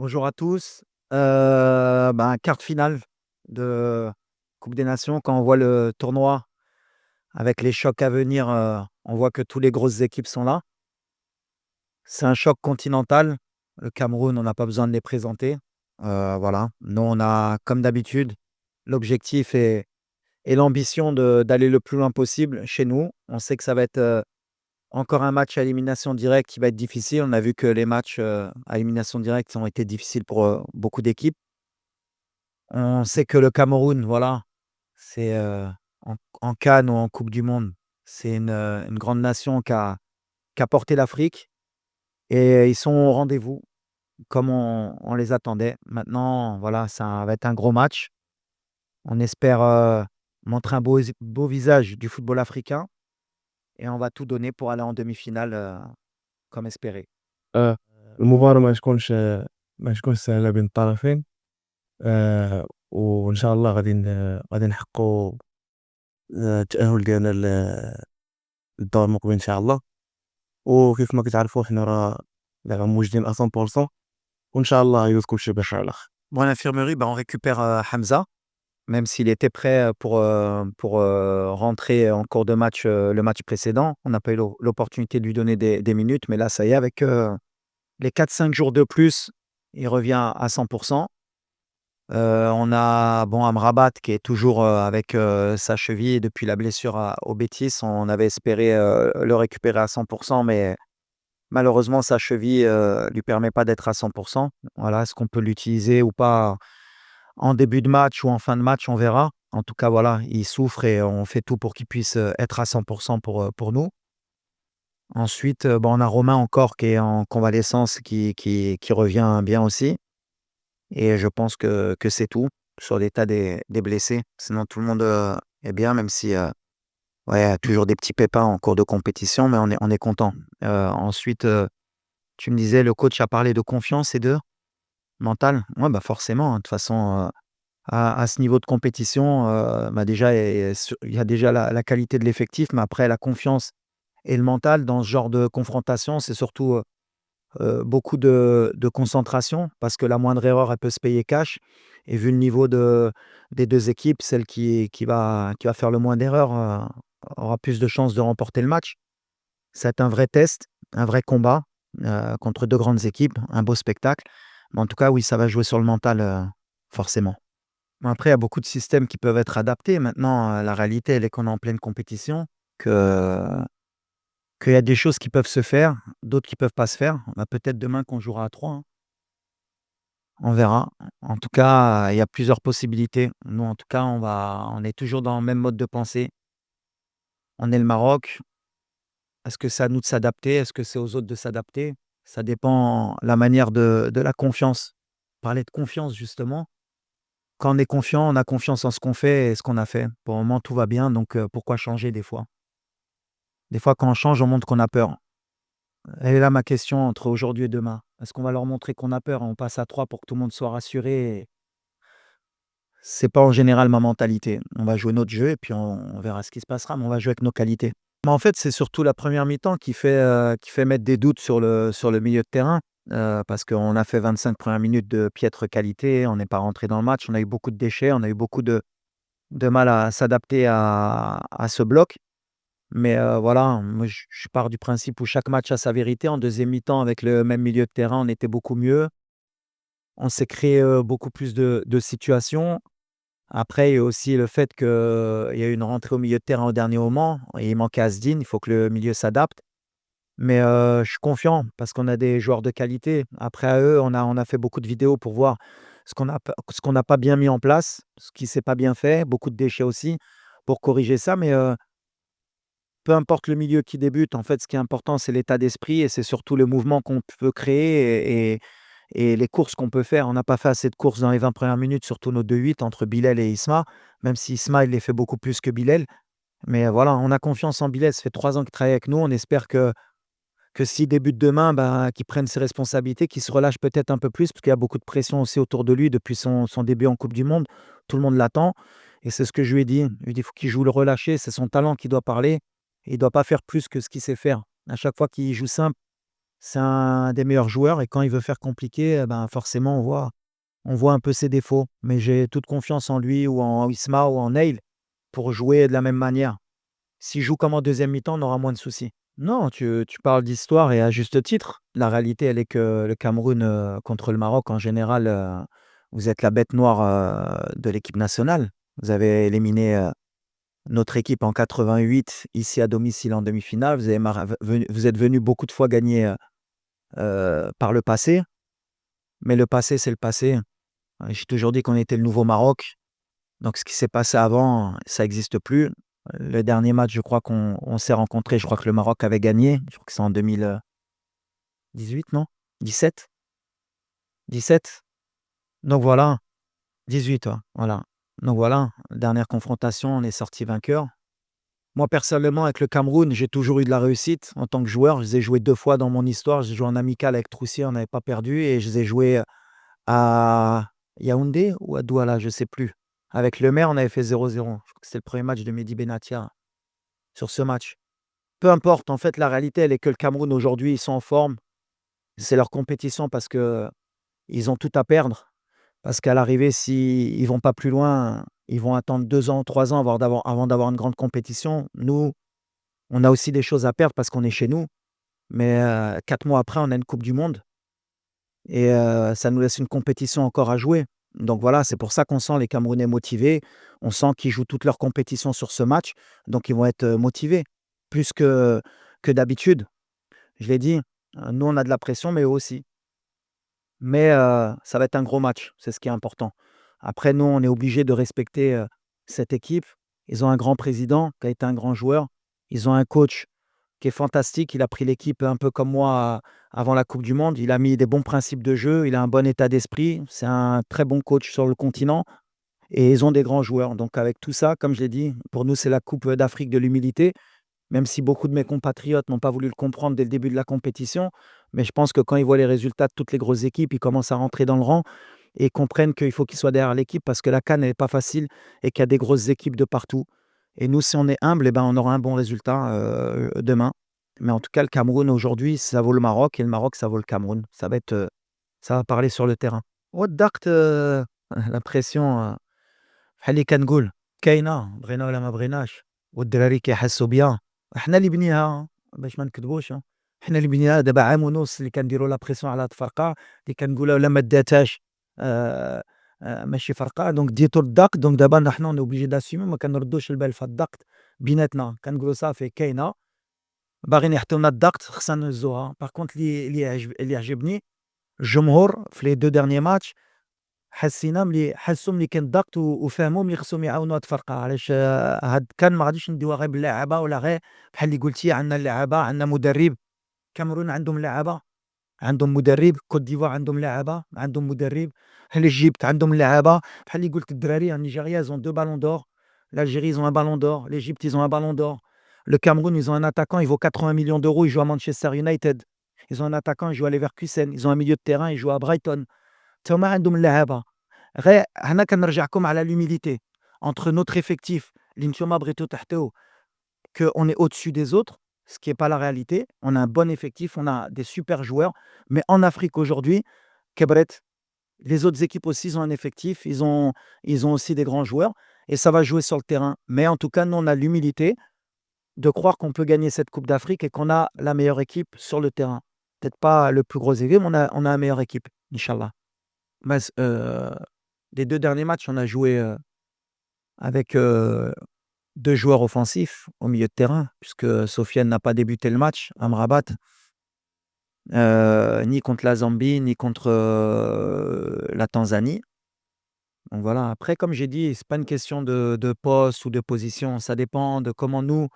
Bonjour à tous. Quart de finale de Coupe des Nations. Quand on voit le tournoi avec les chocs à venir, on voit que tous les grosses équipes sont là. C'est un choc continental. Le Cameroun, on n'a pas besoin de les présenter. Voilà. Nous, on a, comme d'habitude, l'objectif et l'ambition d'aller le plus loin possible chez nous. On sait que ça va être encore un match à élimination directe qui va être difficile. On a vu que les matchs à élimination directe ont été difficiles pour beaucoup d'équipes. On sait que le Cameroun, voilà, c'est, en CAN ou en coupe du monde, c'est une grande nation qui a porté l'Afrique et ils sont au rendez-vous comme on les attendait. Maintenant, voilà, ça va être un gros match. On espère, montrer un beau visage du football africain et on va tout donner pour aller en demi-finale, comme espéré. آه، المباراة ما تكونش سهلة بين الطرفين. وإن شاء الله غادي نحققوا التأهل ديالنا للدور المقبل إن شاء الله. وكيف ما كتعرفوا حنا راه دابا موجودين 100% وإن شاء الله يدوز كلشي بخير على خير. Bon, à l'infirmerie, on récupère, Hamza, même s'il était prêt, pour rentrer en cours de match, le match précédent. On n'a pas eu l'opportunité de lui donner des minutes, mais là, ça y est, avec, les 4-5 jours de plus, il revient à 100. On a, bon, Amrabat qui est toujours, avec, sa cheville depuis la blessure au Betis. On avait espéré, le récupérer à 100, mais malheureusement sa cheville, lui permet pas d'être à 100. Voilà, est-ce qu'on peut l'utiliser ou pas en début de match ou en fin de match? On verra. En tout cas, voilà, il souffre et on fait tout pour qu'il puisse, être à 100 pour nous. Ensuite, on a Romain encore qui est en convalescence, qui revient bien aussi et je pense que c'est tout sur l'état des blessés. Sinon tout le monde, est bien, même si, ouais, il y a toujours des petits pépins en cours de compétition, mais on est content. Ensuite, tu me disais le coach a parlé de confiance et de mental? Ouais, forcément, hein, de toute façon, à ce niveau de compétition, déjà il y a déjà la qualité de l'effectif, mais après la confiance et le mental dans ce genre de confrontation, c'est surtout, beaucoup de concentration parce que la moindre erreur, elle peut se payer cash et vu le niveau des 2 équipes, celle qui va faire le moins d'erreurs, aura plus de chances de remporter le match. Ça va être un vrai test, un vrai combat, contre 2 grandes équipes, un beau spectacle. Mais en tout cas, oui, ça va jouer sur le mental, forcément. Après, il y a beaucoup de systèmes qui peuvent être adaptés. Maintenant, la réalité, elle est qu'on est en pleine compétition, que qu'il y a des choses qui peuvent se faire, d'autres qui peuvent pas se faire. Peut-être demain qu'on jouera à 3, hein. On verra. En tout cas, il y a plusieurs possibilités. Nous, en tout cas, on est toujours dans le même mode de pensée. On est le Maroc. Est-ce que c'est à nous de s'adapter? Est-ce que c'est aux autres de s'adapter? Ça dépend la manière de la confiance. Parler de confiance, justement. Quand on est confiant, on a confiance en ce qu'on fait et ce qu'on a fait. Pour le moment, tout va bien, donc pourquoi changer des fois? Des fois, quand on change, on montre qu'on a peur. Elle est là ma question entre aujourd'hui et demain. Est-ce qu'on va leur montrer qu'on a peur et on passe à 3 pour que tout le monde soit rassuré? C'est pas en général ma mentalité. On va jouer notre jeu et puis on verra ce qui se passera, mais on va jouer avec nos qualités. Mais en fait, c'est surtout la première mi-temps qui fait mettre des doutes sur le milieu de terrain, parce qu'on a fait 25 premières minutes de piètre qualité, on n'est pas rentré dans le match, on a eu beaucoup de déchets, on a eu beaucoup de mal à s'adapter à ce bloc. Mais voilà, moi je pars du principe où chaque match a sa vérité. En deuxième mi-temps, avec le même milieu de terrain, on était beaucoup mieux. On s'est créé, beaucoup plus de situations. Après, il y a aussi le fait qu'il y a eu une rentrée au milieu de terrain au dernier moment et il manquait Asdin, il faut que le milieu s'adapte. Mais je suis confiant parce qu'on a des joueurs de qualité. Après à eux, on a fait beaucoup de vidéos pour voir ce qu'on n'a pas bien mis en place, ce qui s'est pas bien fait, beaucoup de déchets aussi, pour corriger ça. Mais peu importe le milieu qui débute, en fait, ce qui est important, c'est l'état d'esprit et c'est surtout le mouvement qu'on peut créer et les courses qu'on peut faire. On n'a pas fait assez de courses dans les 20 premières minutes, surtout nos 2-8 entre Bilal et Isma, même si Isma, il les fait beaucoup plus que Bilal. Mais voilà, on a confiance en Bilal, ça fait 3 ans qu'il travaille avec nous. On espère que s'il débute demain, qu'il prenne ses responsabilités, qu'il se relâche peut-être un peu plus, parce qu'il y a beaucoup de pression aussi autour de lui depuis son début en coupe du monde. Tout le monde l'attend et c'est ce que je lui ai dit. Je lui ai dit: «Il faut qu'il joue le relâché, c'est son talent qui doit parler et il doit pas faire plus que ce qu'il sait faire». À chaque fois qu'il joue simple, C'est un des meilleurs joueurs et quand il veut faire compliqué, ben, forcément on voit un peu ses défauts. Mais j'ai toute confiance en lui ou en Isma ou en Neil pour jouer de la même manière. S'il joue comme en deuxième mi-temps, on aura moins de soucis. Non, tu parles d'histoire et à juste titre. La réalité, elle est que le Cameroun, contre le Maroc, en général, vous êtes la bête noire, de l'équipe nationale. Vous avez éliminé, notre équipe en 88 ici à domicile en demi-finale. Vous êtes venu beaucoup de fois gagner, par le passé, mais le passé, c'est le passé. J'ai toujours dit qu'on était le nouveau Maroc, donc ce qui s'est passé avant, ça existe plus. Le dernier match, je crois qu'on s'est rencontrés, je crois que le Maroc avait gagné. Je crois que c'est en 2018, non? 17? 17? Donc voilà, 18, ouais, voilà. Donc voilà, dernière confrontation, on est sorti vainqueur. Moi, personnellement, avec le Cameroun, j'ai toujours eu de la réussite en tant que joueur. Je les ai joués 2 fois dans mon histoire. J'ai joué en amical avec Troussier, on n'avait pas perdu et je les ai joués à Yaoundé ou à Douala, je sais plus. Avec Le Maire, on avait fait 0-0. Je crois que c'était le premier match de Mehdi Benatia sur ce match. Peu importe, en fait, la réalité, elle est que le Cameroun, aujourd'hui, ils sont en forme. C'est leur compétition parce que ils ont tout à perdre. Parce qu'à l'arrivée, s'ils ne vont pas plus loin, ils vont attendre 2 ans, 3 ans avant d'avoir une grande compétition. Nous, on a aussi des choses à perdre parce qu'on est chez nous. Mais 4 mois après, on a une coupe du monde et ça nous laisse une compétition encore à jouer. Donc voilà, c'est pour ça qu'on sent les Camerounais motivés. On sent qu'ils jouent toute leur compétition sur ce match, donc ils vont être, motivés plus que d'habitude. Je l'ai dit, nous on a de la pression, mais eux aussi. Mais ça va être un gros match, c'est ce qui est important. Après nous, on est obligé de respecter, cette équipe. Ils ont un grand président qui a été un grand joueur. Ils ont un coach qui est fantastique. Il a pris l'équipe un peu comme moi, avant la coupe du monde. Il a mis des bons principes de jeu, il a un bon état d'esprit. C'est un très bon coach sur le continent et ils ont des grands joueurs. Donc avec tout ça, comme je l'ai dit, pour nous, c'est la coupe, d'Afrique de l'humilité, même si beaucoup de mes compatriotes n'ont pas voulu le comprendre dès le début de la compétition. Mais je pense que quand ils voient les résultats de toutes les grosses équipes, ils commencent à rentrer dans le rang et comprennent qu'il faut qu'ils soient derrière l'équipe parce que la CAN n'est pas facile et qu'il y a des grosses équipes de partout. Et nous, si on est humble, eh ben, on aura un bon résultat, demain. Mais en tout cas, le Cameroun aujourd'hui, ça vaut le Maroc et le Maroc, ça vaut le Cameroun. Ça va parler sur le terrain. والضغط la pression بحال اللي كنقول كاينة، بغينا ولا ما بغيناش، والدراري كيحسّوا بيها. حنا اللي بنيها باش ما نكذبوش، حنا اللي بنيناها دابا عام ونُص اللي كنديروا لا pression على هاد الفرقة، اللي كنقولها ولا ما داتهاش آآ ماشي فرقة، دونك ديتو الضغط، دونك دابا نحن on est obligé d'assumer ما كنردوش البال في الضغط بيناتنا، كنقولوا صافي كاينة، باغيين يحطوا لنا الضغط خصنا نهزوها. Par contre اللي عجبني الجمهور في les 2 derniers matchs حسينا حسّوا ملي كاين الضغط وفهموا ملي خصهم يعاونوا هاد الفرقة، علاش هاد كان ما غاديش نديوها غير باللاعبة ولا غير بحال اللي قلتِ عندنا اللاعبة، عندنا مدرب. الكاميرون عندهم لاعبة، عندهم مدرب، كوت ديفوار عندهم لاعبة، عندهم مدرب، l'Égypte عندهم لاعبة، بحال اللي قلت الدراري النيجيريا ils ont 2 ballons d'or, l'Algérie ils ont un ballon d'or, l'Égypte ils ont un ballon d'or, le Cameroun ils ont un attaquant, il vaut 80 millions d'euros, il joue à Manchester United. Ils ont un attaquant, il joue à Leverkusen, ils ont un milieu de terrain, il joue à Brighton. تا هما عندهم اللاعبة. غير هنا كنرجعكم على l'humilité entre notre effectif اللي نتوما بغيتو تحطيوه qu'on est au-dessus des autres, ce qui est pas la réalité. On a un bon effectif, on a des super joueurs, mais en Afrique aujourd'hui, كبرت, les autres équipes aussi, ils ont un effectif, ils ont aussi des grands joueurs et ça va jouer sur le terrain. Mais en tout cas, nous, on a l'humilité de croire qu'on peut gagner cette coupe d'Afrique et qu'on a la meilleure équipe sur le terrain. Peut-être pas le plus gros équipe, mais on a la meilleure équipe, inchallah. Mais, les 2 derniers matchs, on a joué, avec, 2 joueurs offensifs au milieu de terrain, puisque Sofiane n'a pas débuté le match, Amrabat, ni contre la Zambie, ni contre, la Tanzanie. Donc voilà, après comme j'ai dit, c'est pas une question de poste ou de position, ça dépend de comment nous,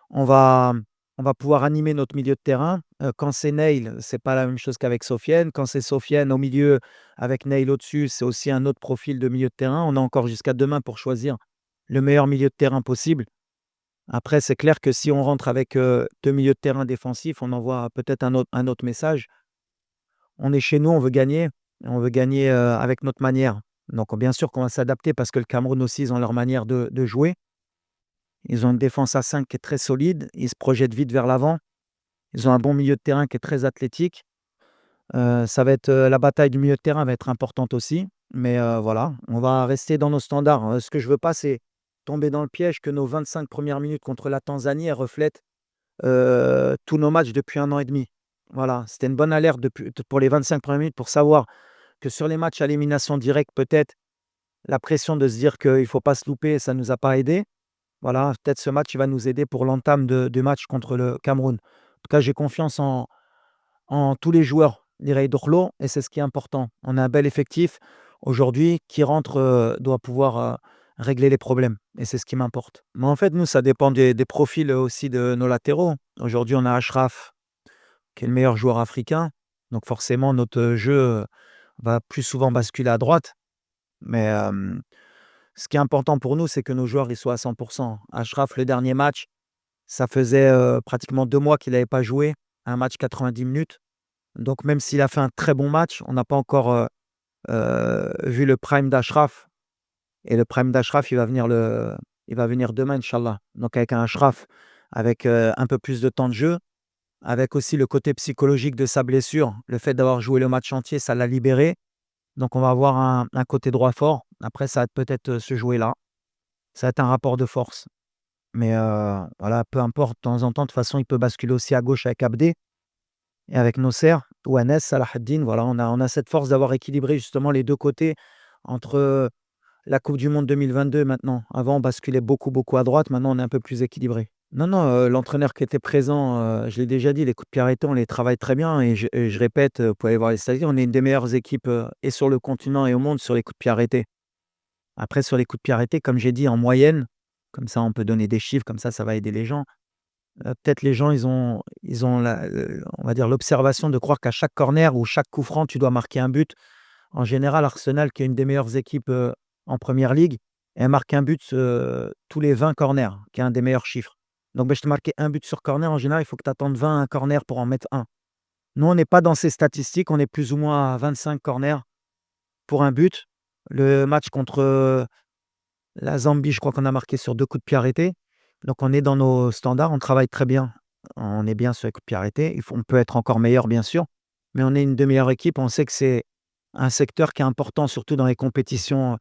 on va on va pouvoir animer notre milieu de terrain. Quand c'est Neil, c'est pas la même chose qu'avec Sofiane. Quand c'est Sofiane au milieu avec Neil au-dessus, c'est aussi un autre profil de milieu de terrain. On a encore jusqu'à demain pour choisir le meilleur milieu de terrain possible. Après, c'est clair que si on rentre avec, 2 milieux de terrain défensifs, on envoie peut-être un autre message. On est chez nous, on veut gagner et on veut gagner, avec notre manière. Donc bien sûr qu'on va s'adapter parce que le Cameroun aussi, ils ont leur manière de jouer. Ils ont une défense à 5 qui est très solide, ils se projettent vite vers l'avant. Ils ont un bon milieu de terrain qui est très athlétique. Ça va être, la bataille du milieu de terrain va être importante aussi, mais voilà, on va rester dans nos standards. Ce que je veux pas, c'est tomber dans le piège que nos 25 premières minutes contre la Tanzanie, elles reflètent, tous nos matchs depuis 1 an et demi. Voilà, c'était une bonne alerte depuis pour les 25 premières minutes pour savoir que sur les matchs à élimination directe, peut-être, la pression de se dire qu'il faut pas se louper, ça nous a pas aidé. Voilà, peut-être ce match, il va nous aider pour l'entame de du match contre le Cameroun. En tout cas, j'ai confiance en tous les joueurs d'Irey Dorlo et c'est ce qui est important. On a un bel effectif aujourd'hui qui rentre, doit pouvoir, régler les problèmes et c'est ce qui m'importe. Mais en fait, nous, ça dépend des profils, aussi de nos latéraux. Aujourd'hui, on a Achraf qui est le meilleur joueur africain, donc forcément notre, jeu, va plus souvent basculer à droite. Mais, ce qui est important pour nous, c'est que nos joueurs, ils soient à 100. Achraf, le dernier match, ça faisait, pratiquement 2 mois qu'il n'avait pas joué, un match 90 minutes. Donc même s'il a fait un très bon match, on n'a pas encore, vu le prime d'Achraf et le prime d'Achraf, il va venir demain inchallah. Donc avec un Achraf, avec, un peu plus de temps de jeu, avec aussi le côté psychologique de sa blessure, le fait d'avoir joué le match entier, ça l'a libéré. Donc on va avoir un côté droit fort. Après ça va peut-être, se jouer là. Ça va être un rapport de force. Mais, voilà, peu importe, de temps en temps, de toute façon, il peut basculer aussi à gauche avec Abdé. Et avec Nosser ou Anes Salahaddine, voilà, on a cette force d'avoir équilibré justement les 2 côtés entre, la coupe du monde 2022 et maintenant. Avant, on basculait beaucoup, beaucoup à droite, maintenant on est un peu plus équilibré. Non, non, l'entraîneur qui était présent, je l'ai déjà dit, les coups de pied arrêtés, on les travaille très bien et je répète, vous pouvez aller voir les statistiques, on est une des meilleures équipes, et sur le continent et au monde sur les coups de pied arrêtés. Après sur les coups de pied arrêtés, comme j'ai dit, en moyenne, comme ça on peut donner des chiffres, comme ça va aider les gens. Peut-être les gens, ils ont on va dire l'observation de croire qu'à chaque corner ou chaque coup franc, tu dois marquer un but. En général, Arsenal, qui est une des meilleures équipes, en première ligue, elle marque un but, tous les 20 corners, qui est un des meilleurs chiffres. Donc, je te marquer un but sur corner, en général, il faut que tu attendes 20 un corner pour en mettre un. Nous, on n'est pas dans ces statistiques, on est plus ou moins à 25 corners pour un but. Le match contre, la Zambie, je crois qu'on a marqué sur 2 coups de pied arrêtés. Donc on est dans nos standards, on travaille très bien. On est bien sur les coups de pied arrêtés. On peut être encore meilleur, bien sûr, mais on est une des meilleures équipes. On sait que c'est un secteur qui est important, surtout dans les compétitions,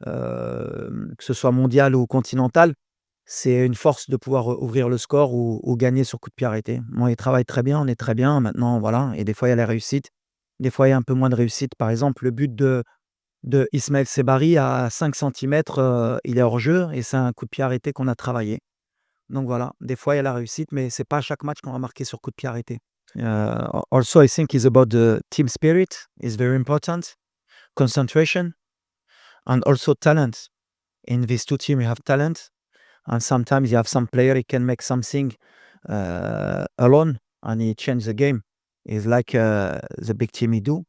que ce soit mondiales ou continentales. C'est une force de pouvoir, ouvrir le score ou gagner sur coup de pied arrêté. On y travaille très bien, on est très bien. Maintenant, voilà, et des fois, il y a la réussite. Des fois, il y a un peu moins de réussite. Par exemple, le but de Ismaël Sebari à 5 centimètres, il est hors jeu et c'est un coup de pied arrêté qu'on a travaillé. Donc voilà, des fois il y a la réussite, mais c'est pas à chaque match qu'on va marquer sur coup de pied arrêté. Also I think it's about the team spirit is very important, concentration and also talent. In these 2 team you have talent and sometimes you have some player he can make something, alone and he change the game. It's like, the big team he do.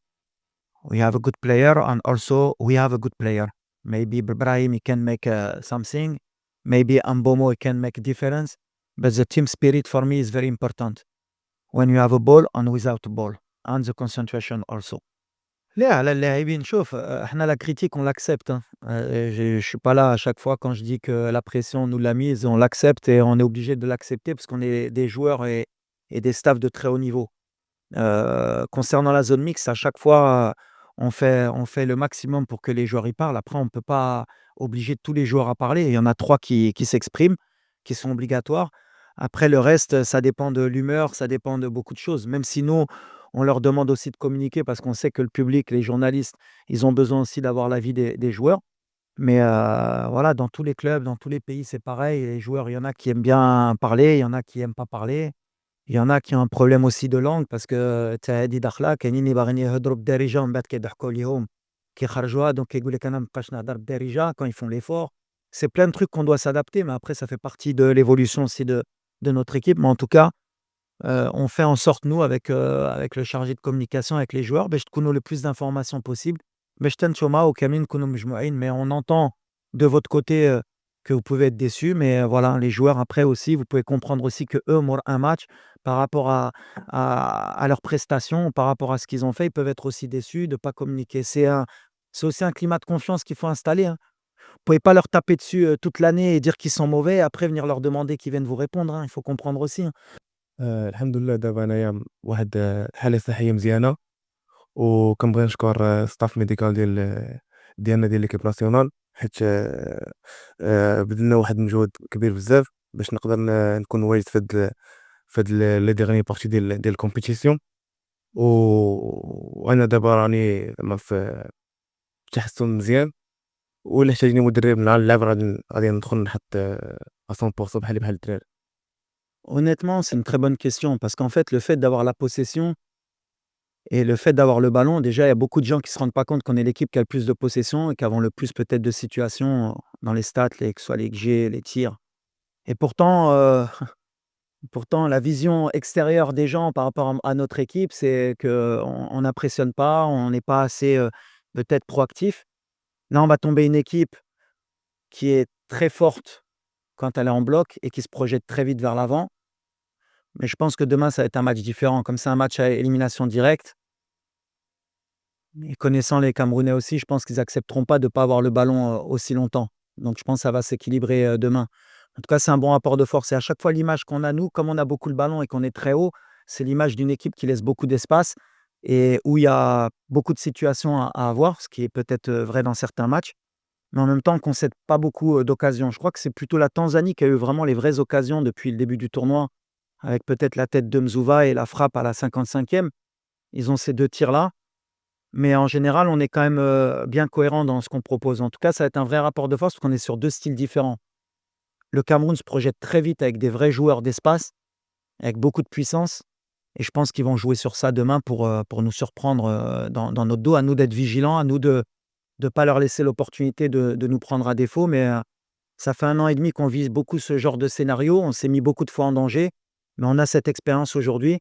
We have a good player and also we have a good player. Maybe Brahim he can make, something. Maybe Ambomo he can make a difference. But the team spirit for me is very important. When you have a ball and without a ball and the concentration also. لا على اللاعبين شوف إحنا la critique on l'accepte hein. Je suis pas là à chaque fois quand je dis que la pression on nous l'a mise, on l'accepte et on est obligé de l'accepter parce qu'on est des joueurs et des staffs de très haut niveau. Concernant la zone mixte, à chaque fois, on fait le maximum pour que les joueurs y parlent. Après, on ne peut pas obliger tous les joueurs à parler. Il y en a 3 qui s'expriment, qui sont obligatoires. Après le reste, ça dépend de l'humeur, ça dépend de beaucoup de choses. Même si nous, on leur demande aussi de communiquer parce qu'on sait que le public, les journalistes, ils ont besoin aussi d'avoir l'avis des joueurs. Mais, voilà, dans tous les clubs, dans tous les pays, c'est pareil. Les joueurs, il y en a qui aiment bien parler, il y en a qui aiment pas parler. Il y en a qui ont un problème aussi de langue parce que tu as هادي داخلة كاينين اللي باغيين يهضروا بالدارجة ومن بعد كيضحكوا عليهم كيخرجوها دونك كيقول لك أنا ما نبقاش نهضر بالدارجة quand ils font l'effort. C'est plein de trucs qu'on doit s'adapter, mais après ça fait partie de l'évolution aussi de notre équipe. Mais en tout cas, on fait en sorte nous avec le chargé de communication, avec les joueurs باش تكونوا le plus d'informations possible باش تنتوما وكاملين نكونوا مجموعين. Mais on entend de votre côté, que vous pouvez être déçus, mais voilà, les joueurs après aussi, vous pouvez comprendre aussi qu'eux, pour un match, par rapport à leurs prestations, par rapport à ce qu'ils ont fait, ils peuvent être aussi déçus de ne pas communiquer. C'est aussi un climat de confiance qu'il faut installer, hein. Vous pouvez pas leur taper dessus, toute l'année et dire qu'ils sont mauvais et après venir leur demander qu'ils viennent vous répondre, hein. Il faut comprendre aussi, hein. الحمد لله دابا أنايا واحد الحالة صحية مزيانة، وكنبغي نشكر الstaff médical ديالنا ديال l'équipe nationale حيت بذلنا واحد المجهود كبير بزاف باش نقدر نكون واجد في هاد les derniers parties ديال الcompétition. وأنا دابا راني زعما في تحسُّن مزيان، وإلا احتاجني مدرب مع اللعب غادي ندخل نحط à 100% بحالي بحال الدراري. Honnêtement, c'est une très bonne question parce qu'en fait, le fait d'avoir la possession et le fait d'avoir le ballon, déjà, il y a beaucoup de gens qui se rendent pas compte qu'on est l'équipe qui a le plus de possession et qui avons le plus peut-être de situations dans les stats, que ce soit les XG, les tirs. Et pourtant, pourtant, la vision extérieure des gens par rapport à notre équipe, c'est qu'on n'impressionne pas, on n'est pas assez peut-être proactif. Là, on va tomber une équipe qui est très forte quand elle est en bloc et qui se projette très vite vers l'avant. Mais je pense que demain, ça va être un match différent. Comme c'est un match à élimination directe, et connaissant les Camerounais aussi, je pense qu'ils accepteront pas de ne pas avoir le ballon aussi longtemps. Donc je pense que ça va s'équilibrer demain. En tout cas, c'est un bon rapport de force. Et à chaque fois, l'image qu'on a, nous, comme on a beaucoup le ballon et qu'on est très haut, c'est l'image d'une équipe qui laisse beaucoup d'espace et où il y a beaucoup de situations à avoir, ce qui est peut-être vrai dans certains matchs. Mais en même temps, qu'on ne cède pas beaucoup d'occasions. Je crois que c'est plutôt la Tanzanie qui a eu vraiment les vraies occasions depuis le début du tournoi, avec peut-être la tête de Mzouva et la frappe à la 55e. Ils ont ces 2 tirs-là. Mais en général, on est quand même bien cohérent dans ce qu'on propose. En tout cas, ça va être un vrai rapport de force parce qu'on est sur 2 styles différents. Le Cameroun se projette très vite avec des vrais joueurs d'espace, avec beaucoup de puissance et je pense qu'ils vont jouer sur ça demain pour nous surprendre dans notre dos. À nous d'être vigilants, à nous de pas leur laisser l'opportunité de nous prendre à défaut. Mais ça fait 1 an et demi qu'on vise beaucoup ce genre de scénario. On s'est mis beaucoup de fois en danger, mais on a cette expérience aujourd'hui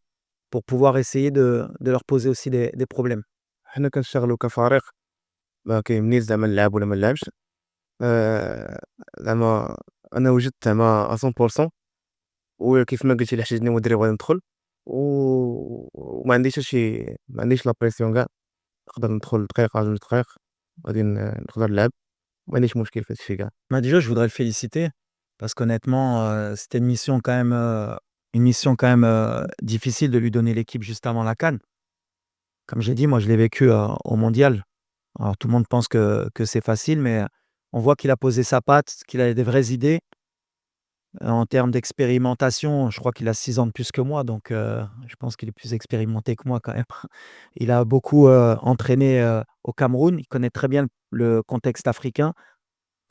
pour pouvoir essayer de leur poser aussi des problèmes. حنا كنشتغلوا كفريق، ما كيهمنيش زعما نلعب ولا ما نلعبش. زعما أنا وجدت زعما à 100%، وكيف ما قلتي إلا احتاجني مدرب غادي ندخل، وما عنديش حتى شي ما عنديش لا بريسيون كاع، نقدر ندخل دقيقة 2 دقايق غادي نقدر نلعب، ما عنديش مشكل في هاد الشي كاع. Bah, déjà, je voudrais le féliciter parce qu'honnêtement, c'était une mission quand même, difficile de lui donner l'équipe juste avant la CAN. Comme j'ai dit, moi, je l'ai vécu, au mondial. Alors tout le monde pense que c'est facile, mais on voit qu'il a posé sa patte, qu'il a des vraies idées. En termes d'expérimentation, je crois qu'il a 6 ans de plus que moi, donc je pense qu'il est plus expérimenté que moi quand même. Il a beaucoup, entraîné, au Cameroun. Il connaît très bien le contexte africain,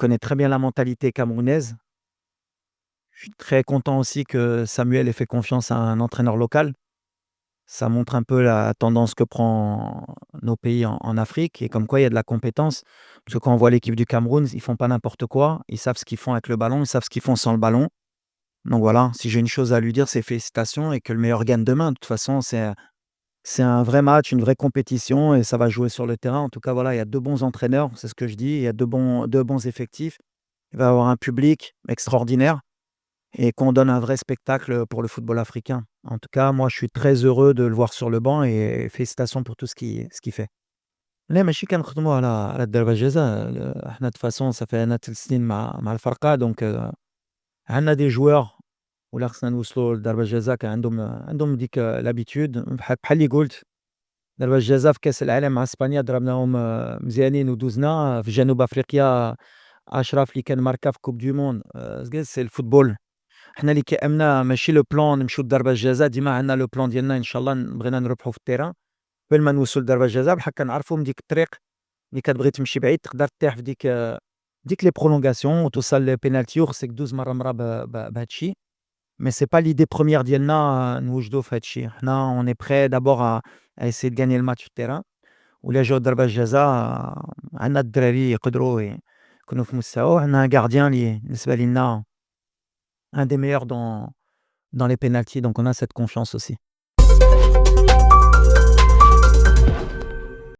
connaît très bien la mentalité camerounaise. Je suis très content aussi que Samuel ait fait confiance à un entraîneur local. Ça montre un peu la tendance que prend nos pays en Afrique et comme quoi il y a de la compétence. Parce que quand on voit l'équipe du Cameroun, ils font pas n'importe quoi. Ils savent ce qu'ils font avec le ballon, ils savent ce qu'ils font sans le ballon. Donc voilà, si j'ai une chose à lui dire, c'est félicitations et que le meilleur gagne demain. De toute façon, c'est un vrai match, une vraie compétition et ça va jouer sur le terrain. En tout cas, voilà, il y a 2 bons entraîneurs, c'est ce que je dis. Il y a 2 bons effectifs. Il va y avoir un public extraordinaire et qu'on donne un vrai spectacle pour le football africain. En tout cas, moi, je suis très heureux de le voir sur le banc et félicitations pour tout ce qu'il fait. لا ماشي كنخدموا على الضربة الجزاء، حنا de toute façon ça fait أنا 3 سنين مع الفرقة دونك عندنا des joueurs ولا خصنا نوصلوا لضربة الجزاء كان عندهم ديك l'habitude بحال اللي قلت ضربة الجزاء في كأس العالم مع إسبانيا ضربناهم مزيانين ودوزنا، في جنوب أفريقيا أشرف اللي كان ماركا في كوب دو موند سي الفوتبول. حنا اللي كيأمنا ماشي لو بلان نمشيو لضربة الجزاء، ديما عندنا لو بلان ديالنا إن شاء الله بغينا نربحوا في التيران، قبل ما نوصلوا لضربة الجزاء بحال كنعرفوا من ديك الطريق اللي كتبغي تمشي بعيد تقدر تطيح في ديك لي prolongations وتوصل لبينالتي وخصك دوز مرة بهاد الشي. Mais c'est pas l'idée première ديالنا نوجدوا في هاد الشي. حنا on est prêt d'abord à essayer de gagner le match في التيران وإلا جاو ضربة الجزاء عندنا الدراري يقدروا يكونوا في مستوى وعندنا un gardien اللي بالنسبة لينا un des meilleurs dans les pénaltys, donc on a cette confiance aussi.